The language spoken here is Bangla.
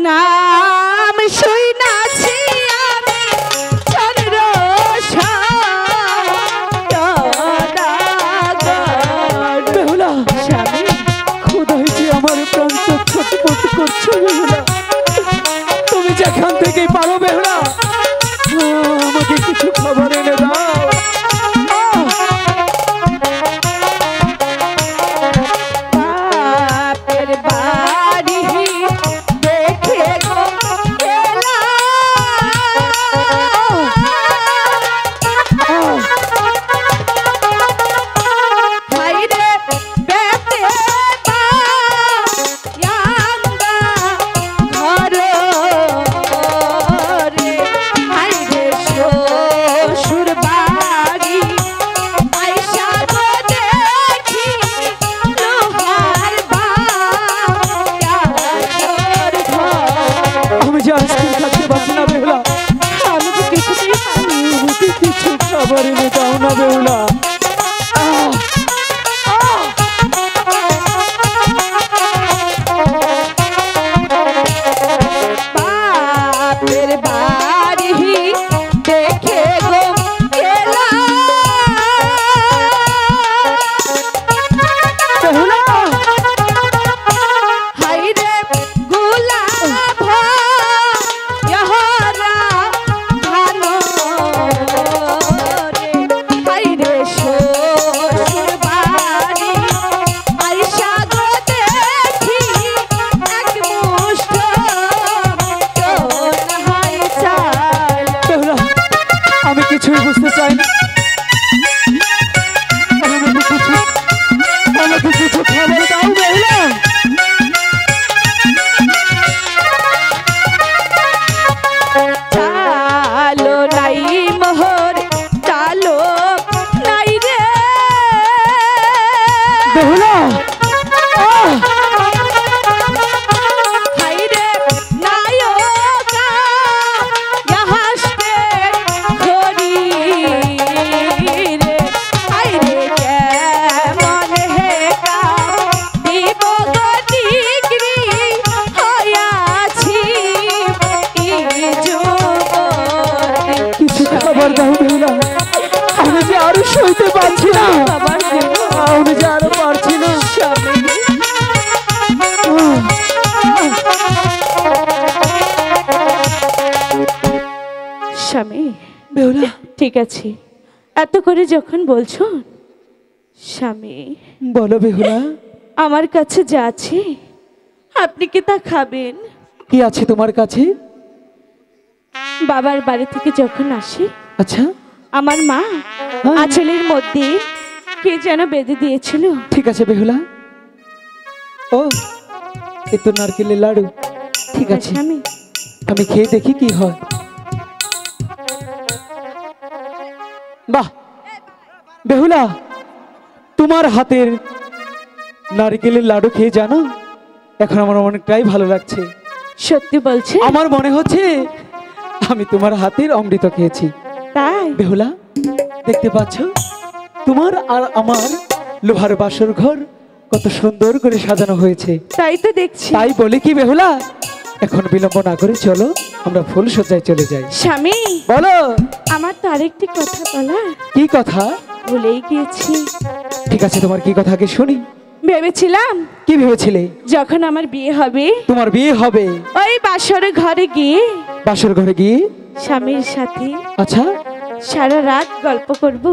নাম শুনাছি আমি চন্দ্র বেহুলা স্বামী খোদাই যে আমার প্রাণ ছটফট করছো বেহুলা, তুমি যেখান থেকে পারো বেহুলা আমাকে কিছু খবর এনে দাও। বাপের বাড়ি দেখে গো হাইরে বেতে বায়াঙ্গা ঘর রে হাইরে শ্বশুর বাড়ি আইসা গো দেখি লোহার বায়াঙ্গর ঘর। আমি যে আজকে থাকতে পারছি না বেহুলা, আমি তো কিছুতেই পারিনি। আমাকে কিছু খবর এনে দাও না বেহুলা। বাপের বাড়ি দেখে গো গেলা বেহুলা হাইরে গুলাব ইহরা ধান রে হাইরে শ্বশুর বাড়ি আইসা গো দেখি এক মুষ্ট হাই চাল। বেহুলা আমি কিছুই বুঝতে চাই না, আমাকে কিছু খবর দাও বেহুলা। চালো নাই মোহর চালো নাই রে বেহুলা হাইরে নায়কা ইহাসতে খরি রে হাইরে কেমন হে কাম দিব গো ডিগ্রি হয়াছি ইজুবর। কিছু খবর দাও বেহুলা, আমি যে আরো সইতে পারছি না, আবার দিব আমি যে আরো পারছি না। স্বামী। স্বামী বেহুলা ঠিক আছে, এত করে যখন বলছো স্বামী বলো বেহুলা, আমার কাছে যা আছে আপনি কি তা খাবেন? কি আছে তোমার কাছে? বাবার বাড়ি থেকে যখন আসি আচ্ছা আমার মা হ্যাঁ। আঁচলের মধ্যে কে যেন বেঁধে দিয়েছিল। ঠিক আছে বেহুলা, ও এ তো নারকেলের লাড়ু, ঠিক আছে স্বামী আমি খেয়ে দেখি কি হয়। বাহ বেহুলা, তোমার হাতের নারকেলের লাড়ু খেয়ে জানো এখন আমার অনেকটাই ভালো লাগছে। সত্যি বলছে? আমার মনে হচ্ছে আমি তোমার হাতের অমৃত খেয়েছি। তাই বেহুলা দেখতে পাচ্ছ তোমার আর আমার লোহার বাসর ঘর কত সুন্দর করে সাজানো হয়েছে। তাই তো দেখছি। তাই বলে কি বেহুলা এখন বিলম্ব না করে চলো আমরা ফুল সজ্জায় চলে যাই। স্বামী বলো আমার তো আরেকটি কথা বলা কি কথা? ভুলেই গিয়েছি। ঠিক আছে তোমার কি কথা আগে শুনি। ভেবেছিলাম কি ভেবেছিলে? যখন আমার বিয়ে হবে তোমার বিয়ে হবে ওই বাসর ঘরে গিয়ে বাসর ঘরে গিয়ে স্বামীর সাথে আচ্ছা সারা রাত গল্প করব।